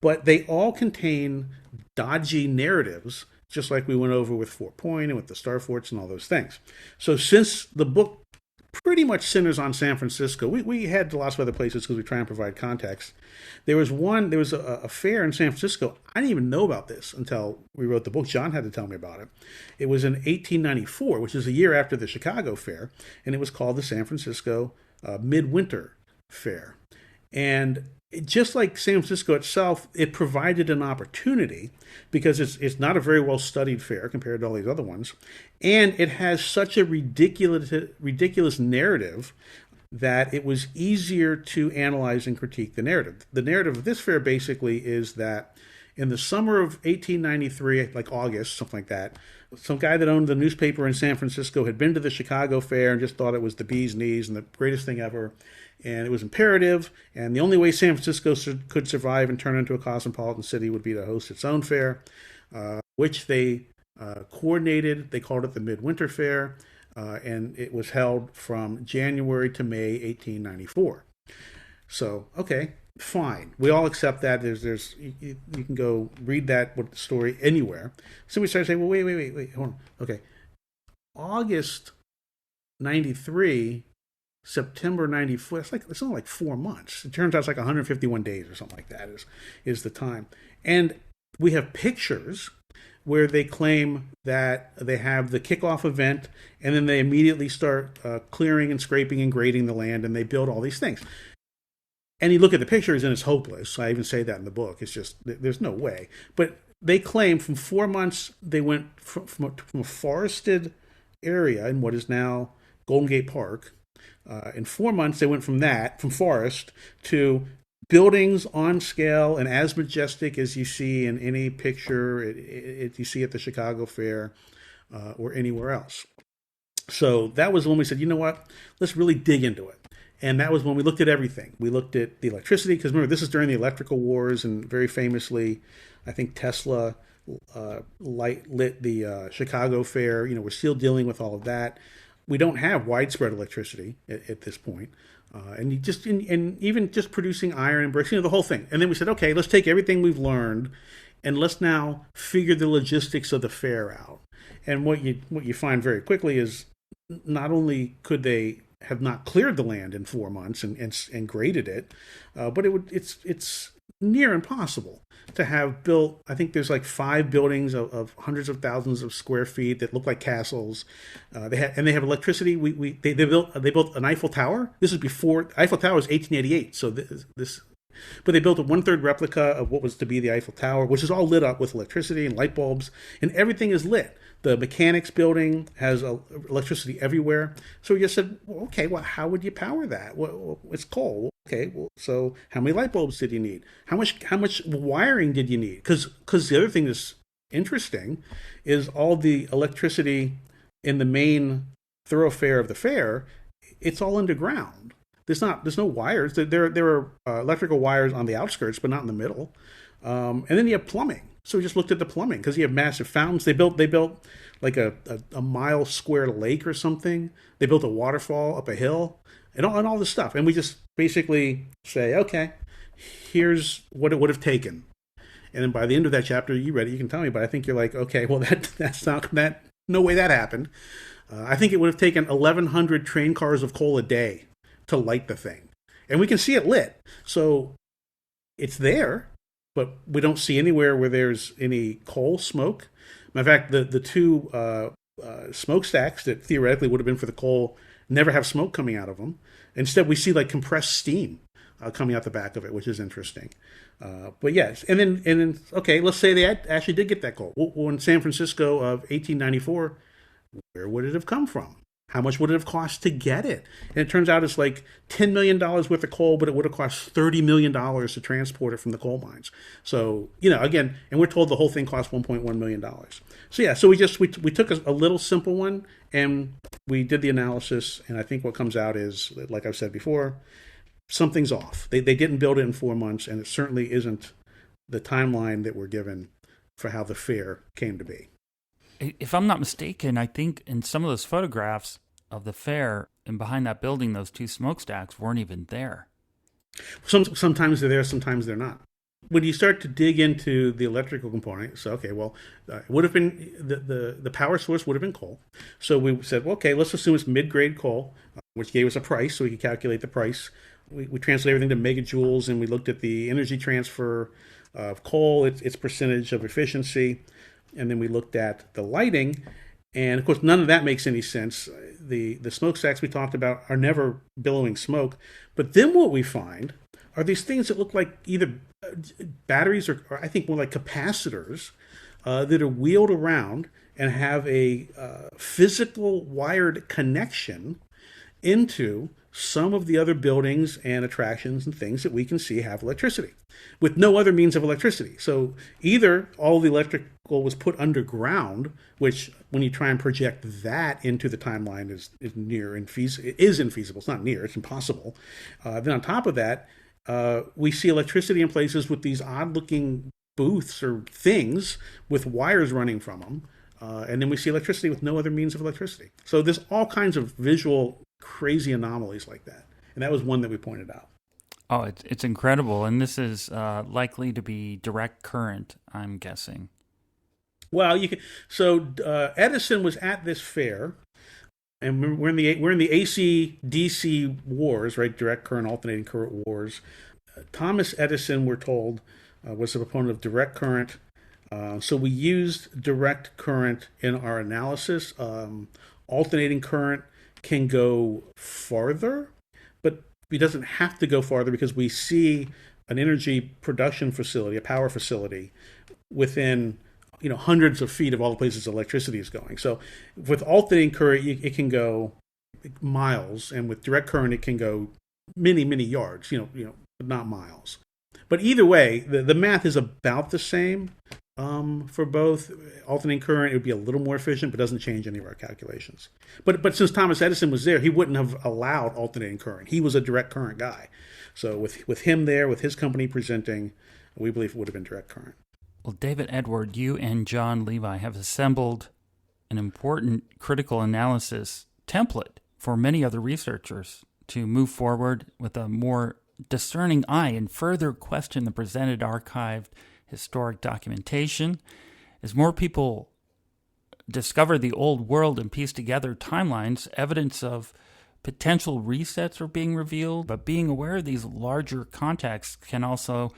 But they all contain dodgy narratives, just like we went over with Fort Point and with the Star Forts and all those things. So since the book pretty much centers on San Francisco, we had lots of other places because we try and provide context. There was a fair in San Francisco. I didn't even know about this until we wrote the book. John had to tell me about it. It was in 1894, which is a year after the Chicago Fair, and it was called the San Francisco Midwinter Fair. And just like San Francisco itself, it provided an opportunity because it's not a very well studied fair compared to all these other ones, and it has such a ridiculous narrative that it was easier to analyze and critique the narrative. The narrative of this fair basically is that in the summer of 1893, like August, something like that, some guy that owned the newspaper in San Francisco had been to the Chicago Fair and just thought it was the bee's knees and the greatest thing ever. And it was imperative, and the only way San Francisco could survive and turn into a cosmopolitan city would be to host its own fair, which they coordinated. They called it the Midwinter Fair, and it was held from January to May 1894. So, okay, fine. We all accept that. You can go read that story anywhere. So we started saying, well, wait, hold on. Okay. August 93, September 94, it's only like 4 months. It turns out it's like 151 days or something like that is the time. And we have pictures where they claim that they have the kickoff event and then they immediately start clearing and scraping and grading the land, and they build all these things. And you look at the pictures and it's hopeless. I even say that in the book. It's just, there's no way. But they claim from 4 months, they went from a forested area in what is now Golden Gate Park. In 4 months, they went from forest, to buildings on scale and as majestic as you see in any picture you see at the Chicago Fair or anywhere else. So that was when we said, you know what, let's really dig into it. And that was when we looked at everything. We looked at the electricity, because remember, this is during the electrical wars, and very famously, I think Tesla lit the Chicago Fair. We're still dealing with all of that. We don't have widespread electricity at this point. And even just producing iron and bricks, the whole thing. And then we said, okay, let's take everything we've learned and let's now figure the logistics of the fair out. And what you find very quickly is not only could they have not cleared the land in 4 months and graded it, but it's near impossible to have built. I think there's like 5 buildings of hundreds of thousands of square feet that look like castles. They have electricity. They built an Eiffel Tower. This is before Eiffel Tower was 1888. So but they built a 1/3 replica of what was to be the Eiffel Tower, which is all lit up with electricity and light bulbs, and everything is lit. The mechanics building has electricity everywhere. So we just said, well, okay, well, how would you power that? Well, it's coal. Okay, well, so how many light bulbs did you need? How much wiring did you need? Because the other thing that's interesting is all the electricity in the main thoroughfare of the fair, it's all underground. There's no wires. There are electrical wires on the outskirts, but not in the middle. And then you have plumbing. So we just looked at the plumbing, because you have massive fountains. They built like a mile square lake or something. They built a waterfall up a hill and all this stuff. And we just basically say, okay, here's what it would have taken. And then by the end of that chapter, you read it, you can tell me, but I think you're like, okay, well, that's not that. No way that happened. I think it would have taken 1,100 train cars of coal a day to light the thing. And we can see it lit. So it's there, but we don't see anywhere where there's any coal smoke. Matter of fact, the two smokestacks that theoretically would have been for the coal never have smoke coming out of them. Instead, we see like compressed steam coming out the back of it, which is interesting. But yes, and then okay, let's say they actually did get that coal. Well, in San Francisco of 1894, where would it have come from? How much would it have cost to get it? And it turns out it's like $10 million worth of coal, but it would have cost $30 million to transport it from the coal mines. So, again, and we're told the whole thing cost $1.1 million. So yeah, so we took a little simple one and we did the analysis. And I think what comes out is, like I've said before, something's off. They didn't build it in 4 months, and it certainly isn't the timeline that we're given for how the fair came to be. If I'm not mistaken, I think in some of those photographs of the fair and behind that building, those 2 smokestacks weren't even there. Sometimes they're there, sometimes they're not. When you start to dig into the electrical component, so it would have been the power source would have been coal. So we said, well, okay, let's assume it's mid-grade coal, which gave us a price, so we could calculate the price. We translated everything to megajoules, and we looked at the energy transfer of coal, its percentage of efficiency. And then we looked at the lighting, and of course, none of that makes any sense. The smokestacks we talked about are never billowing smoke. But then what we find are these things that look like either batteries or I think more like capacitors that are wheeled around and have a physical wired connection into some of the other buildings and attractions and things that we can see have electricity with no other means of electricity. So either all the electrical was put underground, which when you try and project that into the timeline is near infeasible. It is infeasible. It's not near. It's impossible. Then on top of that, we see electricity in places with these odd-looking booths or things with wires running from them. And then we see electricity with no other means of electricity. So there's all kinds of visual crazy anomalies like that. And that was one that we pointed out. Oh, it's incredible. And this is likely to be direct current, I'm guessing. Well, Edison was at this fair, and we're in the AC DC wars, right? Direct current, alternating current wars. Thomas Edison, we're told, was a proponent of direct current. So we used direct current in our analysis. Alternating current can go farther, but it doesn't have to go farther because we see an energy production facility, a power facility, within hundreds of feet of all the places electricity is going. So with alternating current, it can go miles, and with direct current, it can go many, many yards. But not miles. But either way, the math is about the same. For both. Alternating current, it would be a little more efficient, but doesn't change any of our calculations. But since Thomas Edison was there, he wouldn't have allowed alternating current. He was a direct current guy. So with him there, with his company presenting, we believe it would have been direct current. Well, David Edward, you and John Levi have assembled an important critical analysis template for many other researchers to move forward with a more discerning eye and further question the presented archived historic documentation. As more people discover the old world and piece together timelines, evidence of potential resets are being revealed, but being aware of these larger contexts can also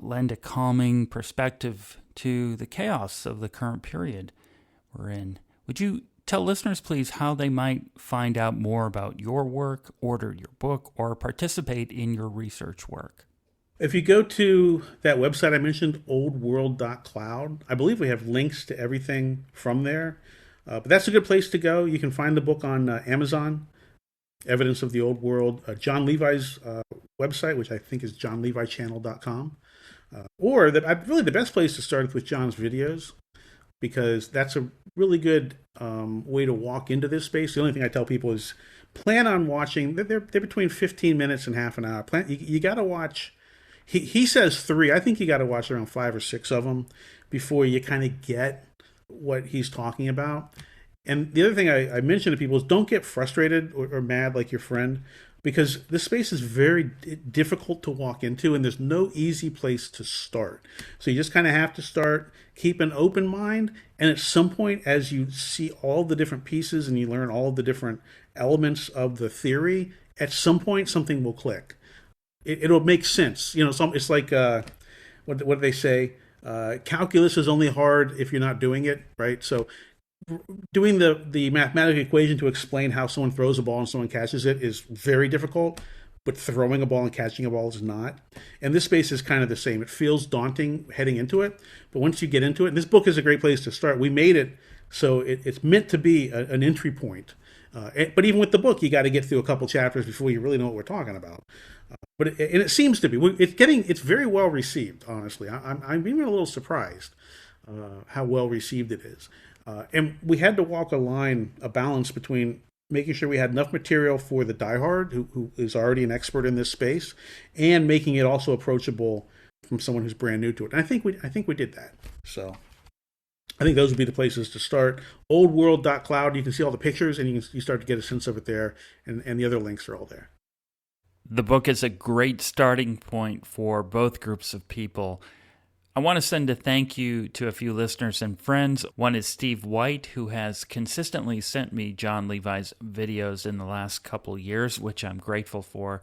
lend a calming perspective to the chaos of the current period we're in. Would you tell listeners, please, how they might find out more about your work, order your book, or participate in your research work? If you go to that website I mentioned, oldworld.cloud, I believe we have links to everything from there. But that's a good place to go. You can find the book on Amazon, Evidence of the Old World. John Levi's website, which I think is johnlevichannel.com. Really the best place to start is with John's videos, because that's a really good way to walk into this space. The only thing I tell people is plan on watching. They're between 15 minutes and half an hour. You got to watch. He says 3. I think you got to watch around 5 or 6 of them before you kind of get what he's talking about. And the other thing I mention to people is don't get frustrated or mad like your friend, because this space is very difficult to walk into, and there's no easy place to start. So you just kind of have to start, keep an open mind, and at some point, as you see all the different pieces and you learn all the different elements of the theory, at some point something will click. It'll make sense. It's like, what do they say? Calculus is only hard if you're not doing it, right? So doing the mathematical equation to explain how someone throws a ball and someone catches it is very difficult, but throwing a ball and catching a ball is not. And this space is kind of the same. It feels daunting heading into it, but once you get into it, and this book is a great place to start. We made it so it's meant to be an entry point. But even with the book, you got to get through a couple chapters before you really know what we're talking about. And it seems to be. It's very well received. Honestly, I'm even a little surprised how well received it is. And we had to walk a balance between making sure we had enough material for the diehard who is already an expert in this space, and making it also approachable from someone who's brand new to it. And I think we did that. So I think those would be the places to start. Oldworld.cloud, you can see all the pictures, and you start to get a sense of it there, and the other links are all there. The book is a great starting point for both groups of people. I want to send a thank you to a few listeners and friends. One is Steve White, who has consistently sent me John Levi's videos in the last couple years, which I'm grateful for.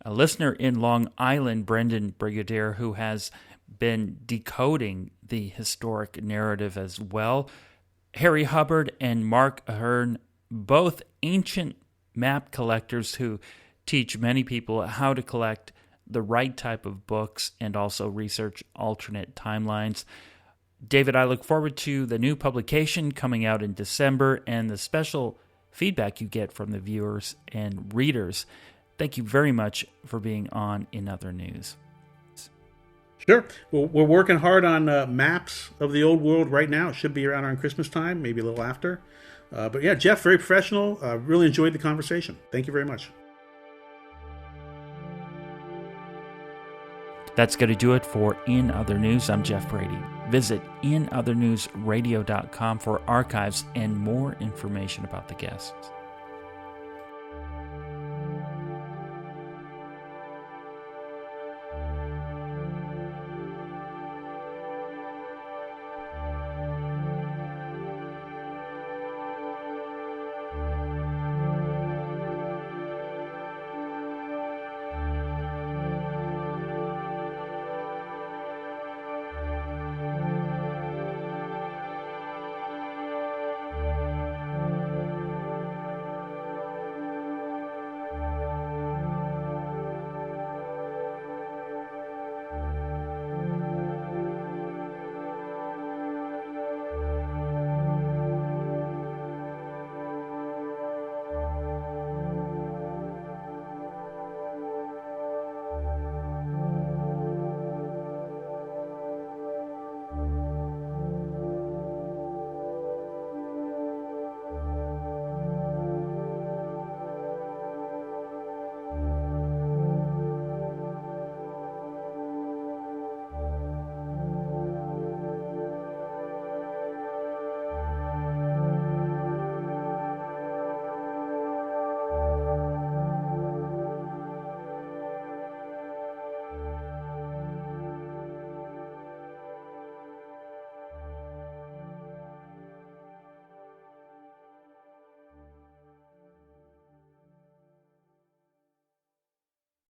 A listener in Long Island, Brendan Brigadier, who has been decoding the historic narrative as well. Harry Hubbard and Mark Ahern, both ancient map collectors who teach many people how to collect the right type of books and also research alternate timelines. David, I look forward to the new publication coming out in December and the special feedback you get from the viewers and readers. Thank you very much for being on In Other News. Sure. Well, we're working hard on maps of the old world right now. It should be around Christmas time, maybe a little after. But yeah, Jeff, very professional. Really enjoyed the conversation. Thank you very much. That's going to do it for In Other News. I'm Jeff Brady. Visit inothernewsradio.com for archives and more information about the guests.